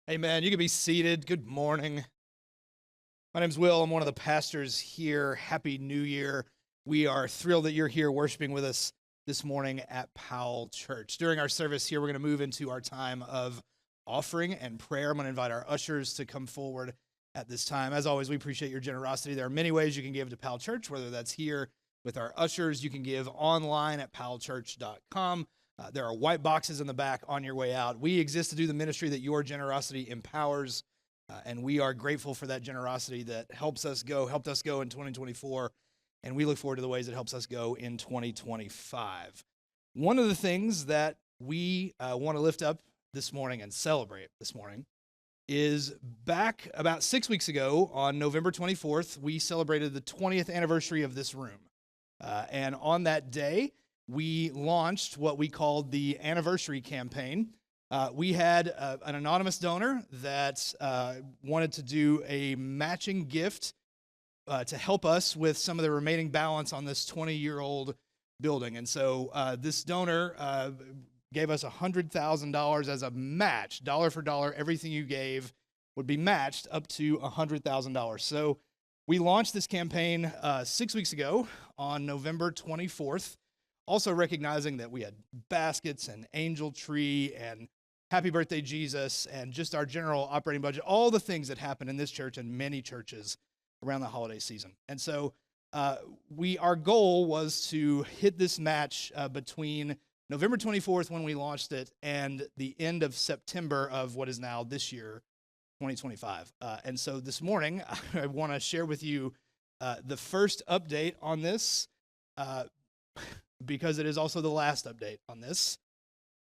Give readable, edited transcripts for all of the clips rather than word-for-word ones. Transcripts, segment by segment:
Amen. You can be seated. Good morning. My name's Will. I'm one of the pastors here. Happy New Year. We are thrilled that you're here worshiping with us this morning at Powell Church. During our service here, we're going to move into our time of offering and prayer. I'm going to invite our ushers to come forward at this time. As always, we appreciate your generosity. There are many ways you can give to Powell Church, whether that's here with our ushers. You can give online at powellchurch.com. There are white boxes in the back on your way out. We exist to do the ministry that your generosity empowers, and we are grateful for that generosity that helped us go in 2024, and we look forward to the ways it helps us go in 2025. One of the things that we want to lift up this morning and celebrate this morning is back about 6 weeks ago on November 24th, we celebrated the 20th anniversary of this room. And on that day, we launched what we called the anniversary campaign. We had an anonymous donor that wanted to do a matching gift to help us with some of the remaining balance on this 20-year-old building. And so this donor gave us $100,000 as a match, dollar for dollar. Everything you gave would be matched up to $100,000. So we launched this campaign 6 weeks ago on November 24th. Also recognizing that we had baskets and angel tree and happy birthday Jesus and just our general operating budget, all the things that happen in this church and many churches around the holiday season. And so our goal was to hit this match between November 24th when we launched it and the end of September of what is now this year, 2025. And so this morning, I want to share with you the first update on this, because it is also the last update on this,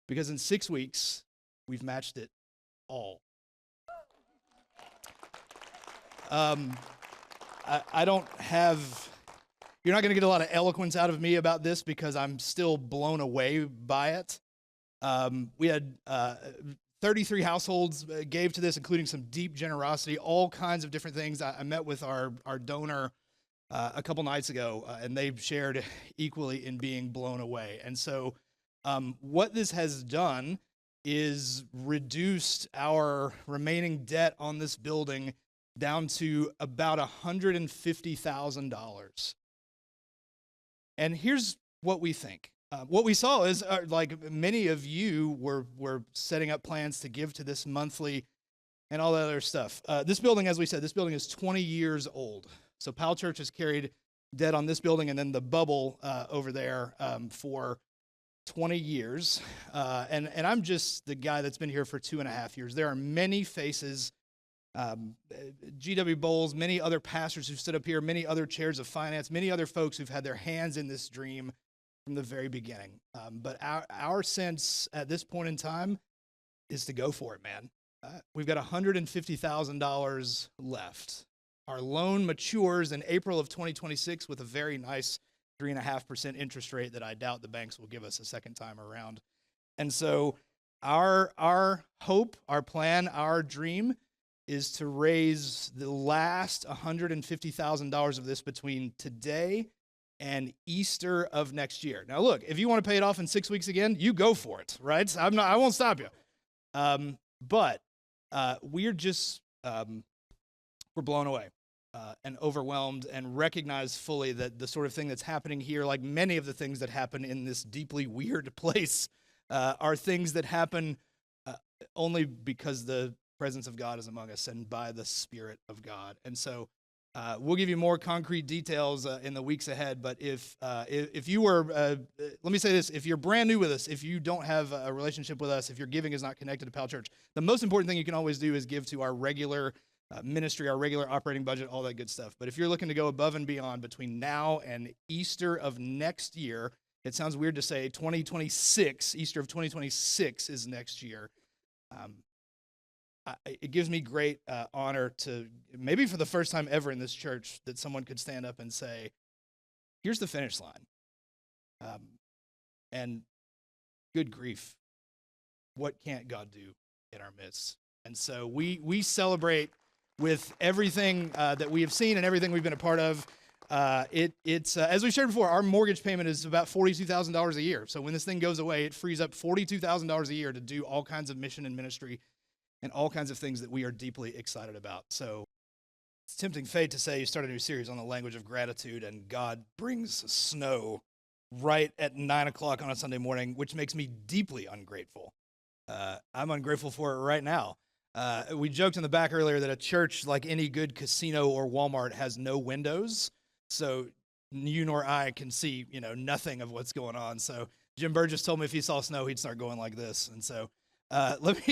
because in 6 weeks, we've matched it all. I don't have, you're not going to get a lot of eloquence out of me about this because I'm still blown away by it. We had 33 households gave to this, including some deep generosity, all kinds of different things. I met with our donor a couple nights ago, and they shared equally in being blown away. And so what this has done is reduced our remaining debt on this building down to about $150,000. And here's what we think. What we saw is, like many of you were setting up plans to give to this monthly and all that other stuff. This building, as we said, this building is 20 years old. So Powell Church has carried debt on this building and then the bubble over there for 20 years. And I'm just the guy that's been here for 2.5 years. There are many faces, G.W. Bowles, many other pastors who've stood up here, many other chairs of finance, many other folks who've had their hands in this dream from the very beginning. But our sense at this point in time is to go for it, man. We've got $150,000 left. Our loan matures in April of 2026 with a very nice 3.5% interest rate that I doubt the banks will give us a second time around. And so our hope, our plan, our dream is to raise the last $150,000 of this between today and Easter of next year. Now, look, if you want to pay it off in 6 weeks again, you go for it, right? I won't stop you. But we're just we're blown away and overwhelmed and recognize fully that the sort of thing that's happening here, like many of the things that happen in this deeply weird place, are things that happen only because the presence of God is among us and by the Spirit of God. And so we'll give you more concrete details in the weeks ahead. But if you were, let me say this, if you're brand new with us, if you don't have a relationship with us, if your giving is not connected to Powell Church, the most important thing you can always do is give to our regular ministry, our regular operating budget, all that good stuff. But if you're looking to go above and beyond between now and Easter of next year, it sounds weird to say 2026, Easter of 2026 is next year. It gives me great honor to, maybe for the first time ever in this church, that someone could stand up and say, here's the finish line. And good grief, what can't God do in our midst? And so we celebrate with everything that we have seen and everything we've been a part of. It's as we shared before, our mortgage payment is about $42,000 a year. So when this thing goes away, it frees up $42,000 a year to do all kinds of mission and ministry and all kinds of things that we are deeply excited about. So it's tempting fate to say you start a new series on the language of gratitude, and God brings snow right at 9 o'clock on a Sunday morning, which makes me deeply ungrateful. I'm ungrateful for it right now. We joked in the back earlier that a church, like any good casino or Walmart, has no windows, so you nor I can see, nothing of what's going on. So Jim Burgess told me if he saw snow, he'd start going like this. And so let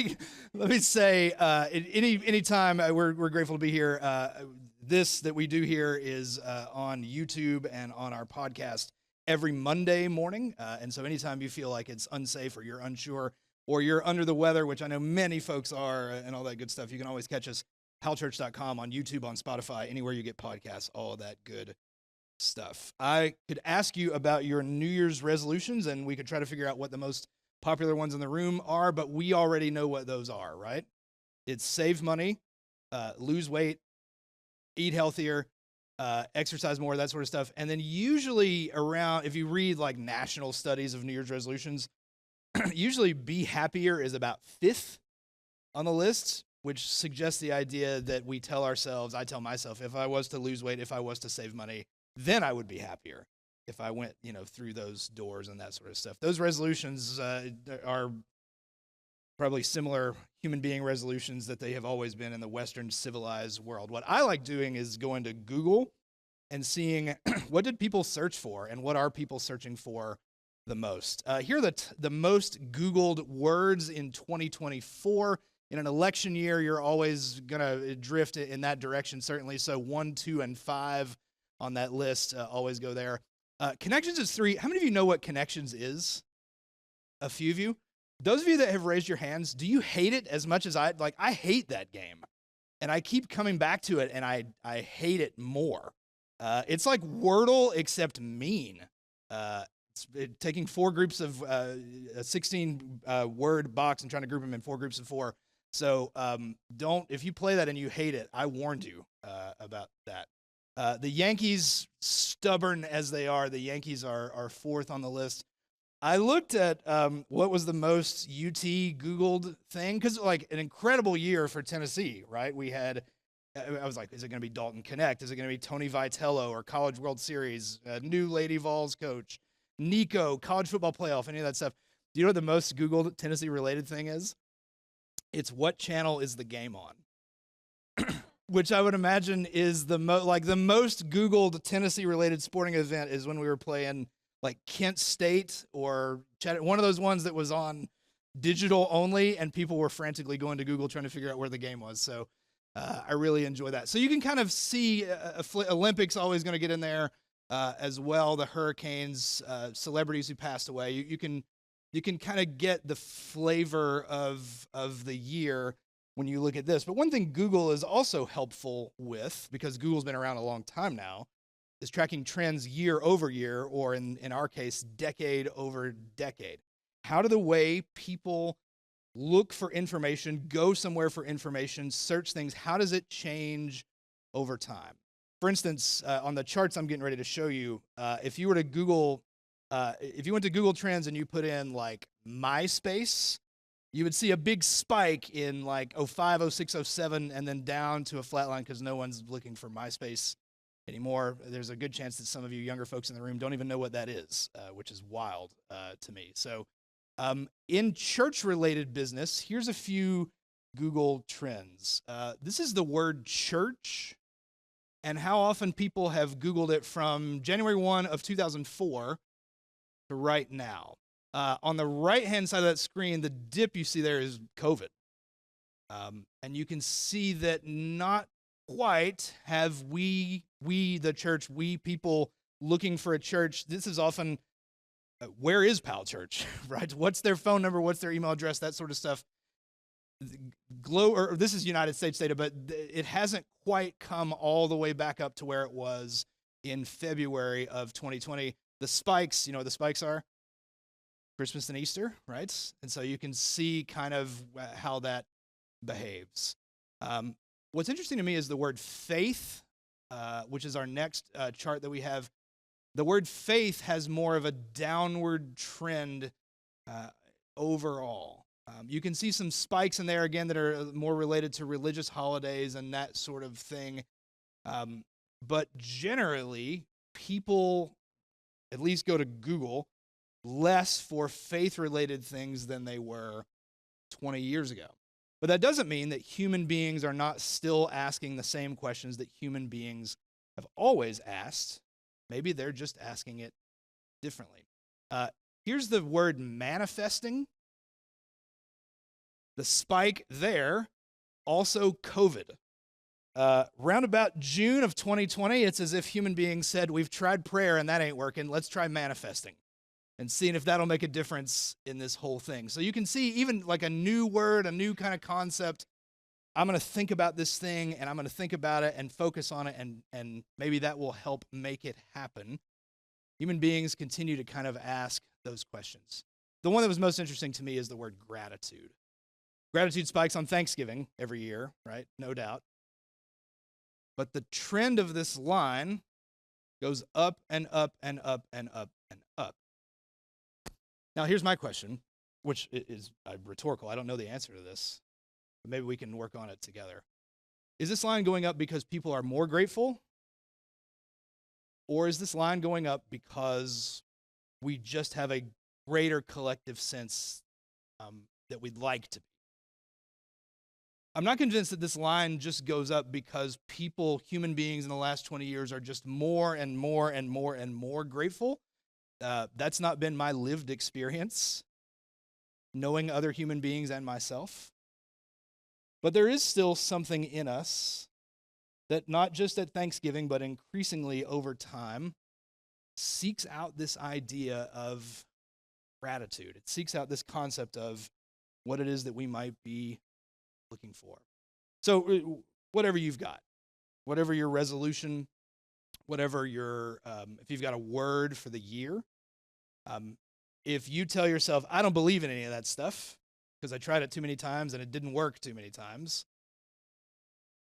me say, anytime we're grateful to be here. This that we do here is on YouTube and on our podcast every Monday morning. And so anytime you feel like it's unsafe or you're unsure or you're under the weather, which I know many folks are, and all that good stuff, you can always catch us, powellchurch.com, on YouTube, on Spotify, anywhere you get podcasts, all of that good stuff. I could ask you about your New Year's resolutions, and we could try to figure out what the most popular ones in the room are, but we already know what those are, right? It's save money, lose weight, eat healthier, exercise more, that sort of stuff. And then usually around, if you read like national studies of New Year's resolutions, usually be happier is about 5th on the list, which suggests the idea that we tell ourselves, I tell myself, if I was to lose weight, if I was to save money, then I would be happier if I went, through those doors and that sort of stuff. Those resolutions are probably similar human being resolutions that they have always been in the Western civilized world. What I like doing is going to Google and seeing what did people search for and what are people searching for the most. Here are the most Googled words in 2024. In an election year, you're always going to drift in that direction, certainly. So 1, 2, and 5 on that list always go there. Connections is 3. How many of you know what Connections is? A few of you. Those of you that have raised your hands, do you hate it as much as I hate that game. And I keep coming back to it, and I hate it more. It's like Wordle, except mean. It's taking 4 groups of a 16-word box and trying to group them in 4 groups of 4. So if you play that and you hate it, I warned you about that. The Yankees, stubborn as they are, the Yankees are 4th on the list. I looked at what was the most UT Googled thing, because like an incredible year for Tennessee, right? I was like, is it going to be Dalton Connect? Is it going to be Tony Vitello or College World Series, new Lady Vols coach, Nico, college football playoff, any of that stuff? Do you know what the most Googled Tennessee-related thing is? It's what channel is the game on? Which I would imagine is the most Googled Tennessee-related sporting event is when we were playing like Kent State or one of those ones that was on digital only, and people were frantically going to Google trying to figure out where the game was. So I really enjoy that. So you can kind of see Olympics always going to get in there as well. The hurricanes, celebrities who passed away. You can kind of get the flavor of the year when you look at this. But one thing Google is also helpful with, because Google's been around a long time now, is tracking trends year over year, or in our case, decade over decade. How do the way people look for information, go somewhere for information, search things, how does it change over time? For instance, on the charts I'm getting ready to show you, if you were to Google, if you went to Google Trends and you put in like MySpace, you would see a big spike in like 05, 06, 07, and then down to a flat line because no one's looking for MySpace anymore. There's a good chance that some of you younger folks in the room don't even know what that is, which is wild to me. So in church-related business, here's a few Google trends. This is the word church and how often people have Googled it from January 1 of 2004 to right now. On the right-hand side of that screen, the dip you see there is COVID. And you can see that not quite have we the church, we people looking for a church. This is often, where is Powell Church, right? What's their phone number? What's their email address? That sort of stuff. This is United States data, but it hasn't quite come all the way back up to where it was in February of 2020. The spikes, you know what the spikes are? Christmas and Easter, right? And so you can see kind of how that behaves. What's interesting to me is the word faith, which is our next chart that we have. The word faith has more of a downward trend overall. You can see some spikes in there, again, that are more related to religious holidays and that sort of thing. But generally, people at least go to Google less for faith-related things than they were 20 years ago. But that doesn't mean that human beings are not still asking the same questions that human beings have always asked. Maybe they're just asking it differently. Here's the word manifesting. The spike there, also COVID. Round about June of 2020, it's as if human beings said, we've tried prayer and that ain't working. Let's try manifesting and seeing if that'll make a difference in this whole thing. So you can see even like a new word, a new kind of concept. I'm going to think about this thing and I'm going to think about it and focus on it, and maybe that will help make it happen. Human beings continue to kind of ask those questions. The one that was most interesting to me is the word gratitude. Gratitude spikes on Thanksgiving every year, right? No doubt. But the trend of this line goes up and up and up and up and up. Now, here's my question, which is rhetorical. I don't know the answer to this, but maybe we can work on it together. Is this line going up because people are more grateful? Or is this line going up because we just have a greater collective sense that we'd like to be? I'm not convinced that this line just goes up because people, human beings in the last 20 years, are just more and more and more and more grateful. That's not been my lived experience, knowing other human beings and myself. But there is still something in us that not just at Thanksgiving, but increasingly over time, seeks out this idea of gratitude. It seeks out this concept of what it is that we might be looking for. So whatever you've got, whatever your resolution, whatever your, if you've got a word for the year, if you tell yourself, I don't believe in any of that stuff because I tried it too many times and it didn't work too many times,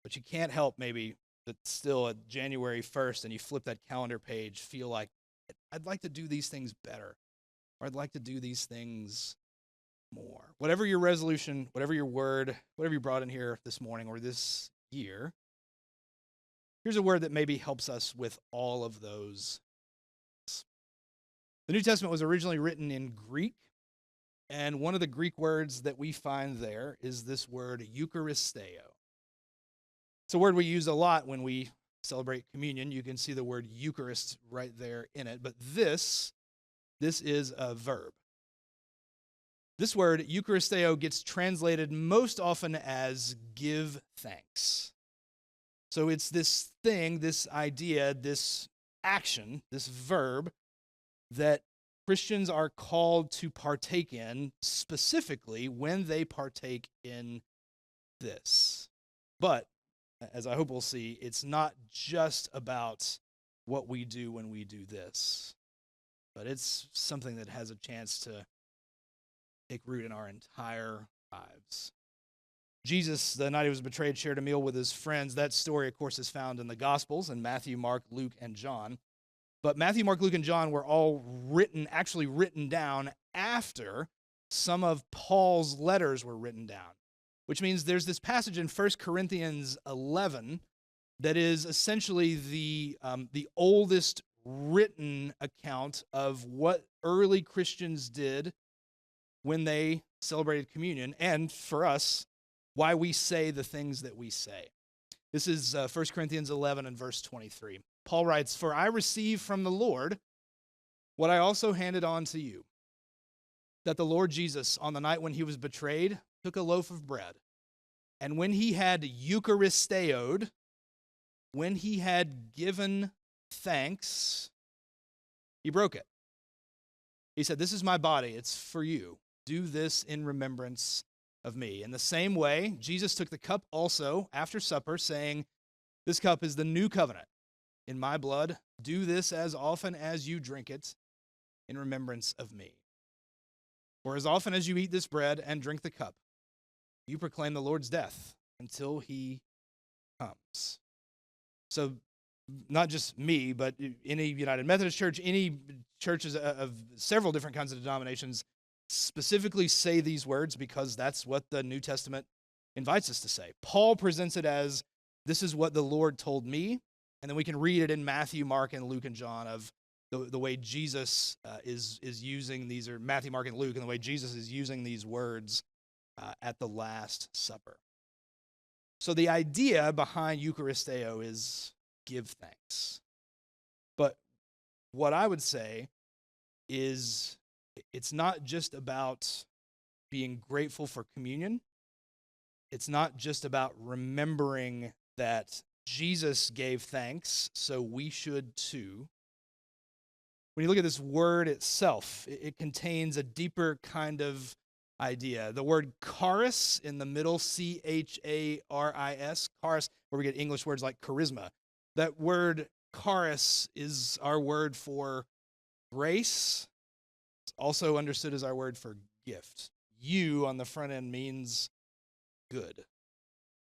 but you can't help maybe that still at January 1st and you flip that calendar page, feel like I'd like to do these things better, or I'd like to do these things more. Whatever your resolution, whatever your word, whatever you brought in here this morning or this year, here's a word that maybe helps us with all of those. The New Testament was originally written in Greek, and one of the Greek words that we find there is this word Eucharisteo. It's a word we use a lot when we celebrate communion. You can see the word Eucharist right there in it, but this is a verb. This word, Eucharisteo, gets translated most often as give thanks. So it's this thing, this idea, this action, this verb that Christians are called to partake in, specifically when they partake in this. But, as I hope we'll see, it's not just about what we do when we do this, but it's something that has a chance to take root in our entire lives. Jesus, the night he was betrayed, shared a meal with his friends. That story, of course, is found in the Gospels in Matthew, Mark, Luke, and John. But Matthew, Mark, Luke, and John were all actually written down after some of Paul's letters were written down, which means there's this passage in 1 Corinthians 11 that is essentially the oldest written account of what early Christians did when they celebrated communion, and for us, why we say the things that we say. This is 1 Corinthians 11 and verse 23. Paul writes, "For I received from the Lord what I also handed on to you, that the Lord Jesus, on the night when he was betrayed, took a loaf of bread, and when he had Eucharisteoed, when he had given thanks, he broke it. He said, 'This is my body, it's for you. Do this in remembrance of me.' In the same way, Jesus took the cup also after supper, saying, 'This cup is the new covenant in my blood. Do this as often as you drink it in remembrance of me. For as often as you eat this bread and drink the cup, you proclaim the Lord's death until he comes.'" So not just me, but any United Methodist Church, any churches of several different kinds of denominations, specifically say these words because that's what the New Testament invites us to say. Paul presents it as, this is what the Lord told me, and then we can read it in Matthew, Mark, and Luke, and John of the way Jesus is using these, or Matthew, Mark, and Luke, and the way Jesus is using these words at the Last Supper. So the idea behind Eucharisteo is give thanks. But what I would say is it's not just about being grateful for communion. It's not just about remembering that Jesus gave thanks, so we should too. When you look at this word itself, it contains a deeper kind of idea. The word charis in the middle, charis, charis, where we get English words like charisma. That word charis is our word for grace. It's also understood as our word for gift. You on the front end means good.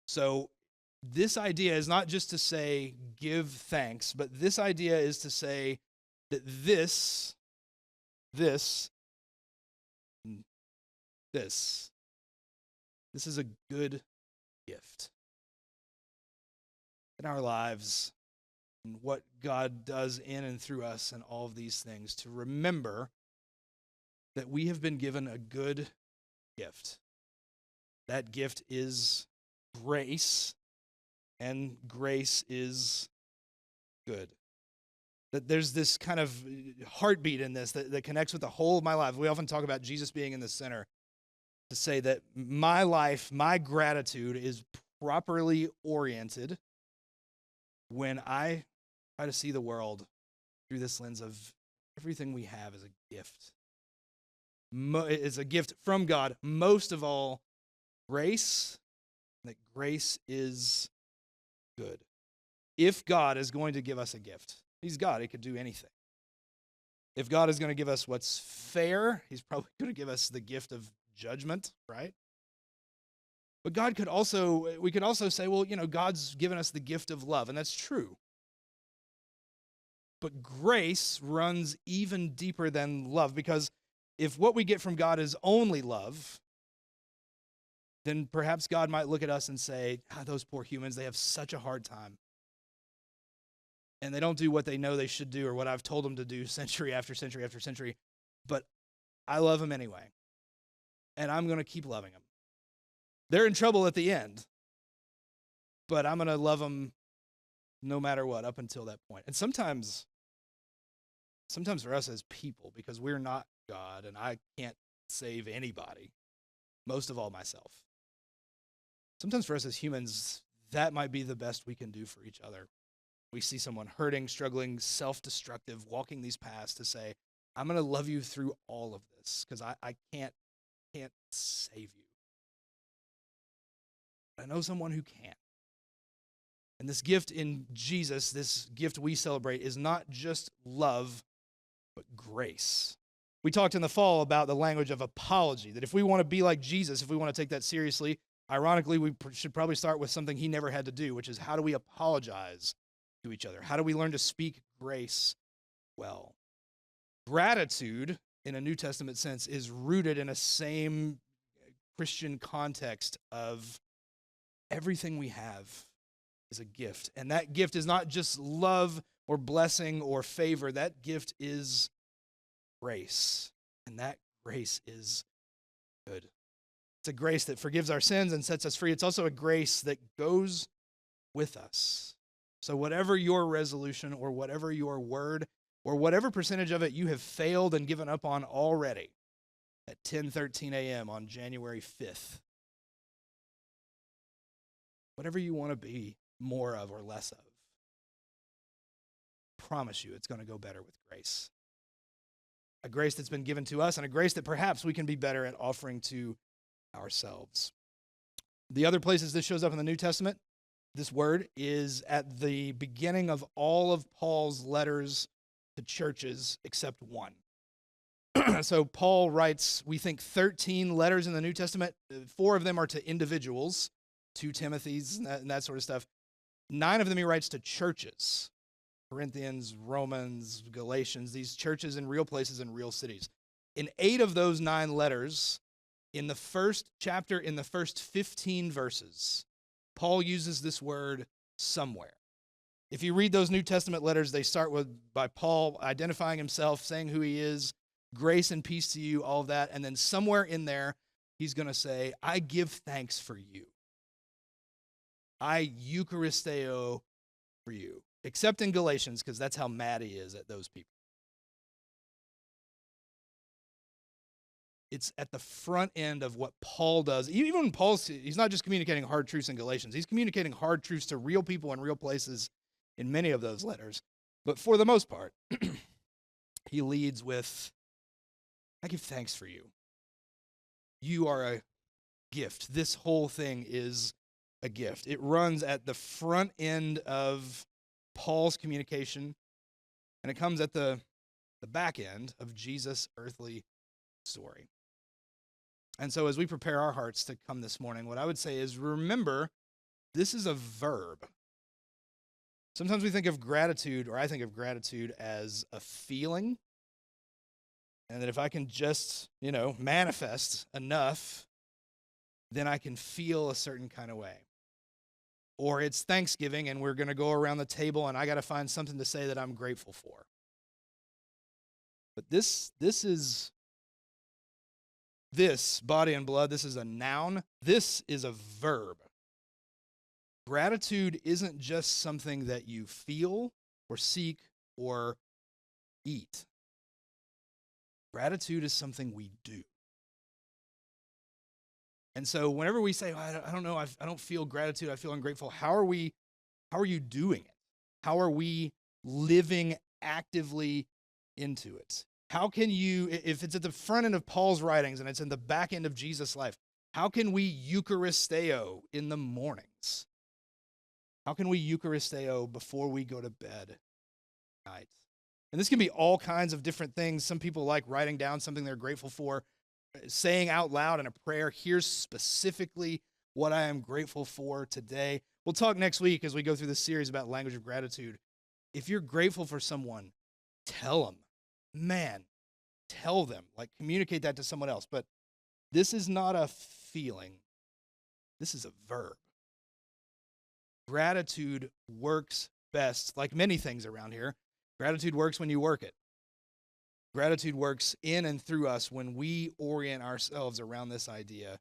So this idea is not just to say give thanks, but this idea is to say that this is a good gift in our lives, and what God does in and through us and all of these things, to remember that we have been given a good gift. That gift is grace, and grace is good. That there's this kind of heartbeat in this that connects with the whole of my life. We often talk about Jesus being in the center, to say that my life, my gratitude is properly oriented when I try to see the world through this lens of everything we have is a gift. It's a gift from God. Most of all, grace, that grace is good. If God is going to give us a gift, he's God, he could do anything. If God is going to give us what's fair, he's probably going to give us the gift of judgment, right? But we could also say, well, God's given us the gift of love, and that's true. But grace runs even deeper than love, because if what we get from God is only love, then perhaps God might look at us and say, those poor humans, they have such a hard time. And they don't do what they know they should do, or what I've told them to do century after century after century. But I love them anyway. And I'm going to keep loving them. They're in trouble at the end, but I'm going to love them no matter what up until that point. And sometimes for us as people, because we're not God and I can't save anybody, most of all myself. Sometimes for us as humans, that might be the best we can do for each other. We see someone hurting, struggling, self-destructive, walking these paths, to say, I'm going to love you through all of this because I can't save you. I know someone who can. And this gift in Jesus, this gift we celebrate, is not just love, but grace. We talked in the fall about the language of apology, that if we want to be like Jesus, if we want to take that seriously, ironically, we should probably start with something he never had to do, which is, how do we apologize to each other? How do we learn to speak grace well? Gratitude, in a New Testament sense, is rooted in a same Christian context of everything we have is a gift. And that gift is not just love or blessing or favor. That gift is grace. And that grace is good. It's a grace that forgives our sins and sets us free. It's also a grace that goes with us. So whatever your resolution or whatever your word or whatever percentage of it you have failed and given up on already at 10:13 a.m. on January 5th, whatever you want to be more of or less of, I promise you it's going to go better with grace. A grace that's been given to us, and a grace that perhaps we can be better at offering to ourselves. The other places this shows up in the New Testament, this word is at the beginning of all of Paul's letters to churches except one. So Paul writes, we think, 13 letters in the New Testament. 4 of them are to individuals, 2 Timothys and that sort of stuff. 9 of them he writes to churches, Corinthians, Romans, Galatians, these churches in real places and real cities. In 8 of those 9 letters, in the first chapter, in the first 15 verses, Paul uses this word somewhere. If you read those New Testament letters, they start by Paul identifying himself, saying who he is, grace and peace to you, all of that. And then somewhere in there, he's going to say, I give thanks for you. I Eucharisteo for you. Except in Galatians, because that's how mad he is at those people. It's at the front end of what Paul does. Even when he's not just communicating hard truths in Galatians. He's communicating hard truths to real people in real places in many of those letters. But for the most part, he leads with, I give thanks for you. You are a gift. This whole thing is a gift. It runs at the front end of Paul's communication, and it comes at the back end of Jesus' earthly story. And so as we prepare our hearts to come this morning, what I would say is, remember, this is a verb. Sometimes we think of gratitude, or I think of gratitude as a feeling, and that if I can just, manifest enough, then I can feel a certain kind of way. Or it's Thanksgiving, and we're going to go around the table, and I got to find something to say that I'm grateful for. But this body and blood, this is a noun. This is a verb. Gratitude isn't just something that you feel or seek or eat. Gratitude is something we do. And so whenever we say, I don't know, I don't feel gratitude, I feel ungrateful, how are you doing it? How are we living actively into it? How can you, if it's at the front end of Paul's writings and it's in the back end of Jesus' life, how can we Eucharisteo in the mornings? How can we Eucharisteo before we go to bed at night? And this can be all kinds of different things. Some people like writing down something they're grateful for, saying out loud in a prayer, here's specifically what I am grateful for today. We'll talk next week as we go through this series about language of gratitude. If you're grateful for someone, tell them. Man, tell them. Communicate that to someone else. But this is not a feeling. This is a verb. Gratitude works best, like many things around here. Gratitude works when you work it. Gratitude works in and through us when we orient ourselves around this idea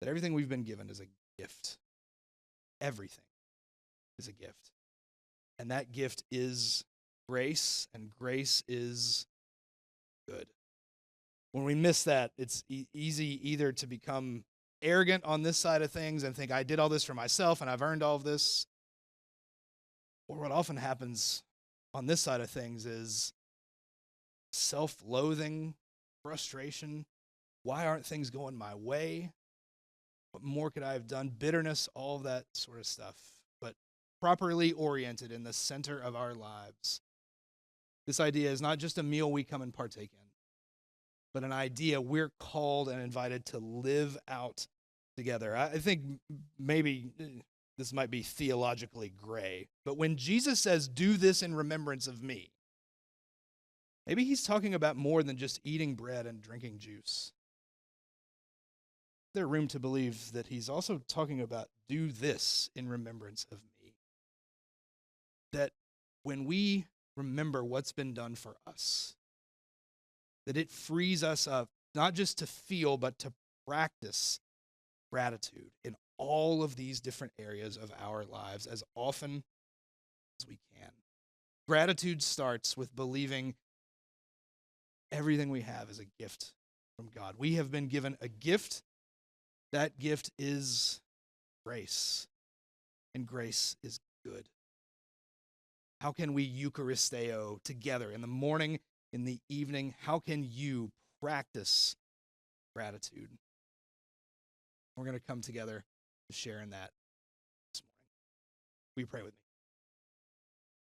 that everything we've been given is a gift. Everything is a gift. And that gift is grace, and grace is good. When we miss that, it's easy either to become arrogant on this side of things and think, I did all this for myself and I've earned all of this. Or what often happens on this side of things is self-loathing, frustration. Why aren't things going my way? What more could I have done? Bitterness, all of that sort of stuff. But properly oriented in the center of our lives. This idea is not just a meal we come and partake in, but an idea we're called and invited to live out together. I think maybe this might be theologically gray, but when Jesus says, do this in remembrance of me, maybe he's talking about more than just eating bread and drinking juice. There's room to believe that he's also talking about do this in remembrance of me. That when we remember what's been done for us, that it frees us up not just to feel, but to practice gratitude in all of these different areas of our lives as often as we can. Gratitude starts with believing everything we have is a gift from God. We have been given a gift. That gift is grace, and grace is good. How can we Eucharisteo together in the morning, in the evening? How can you practice gratitude? We're going to come together to share in that this morning. Will you pray with me?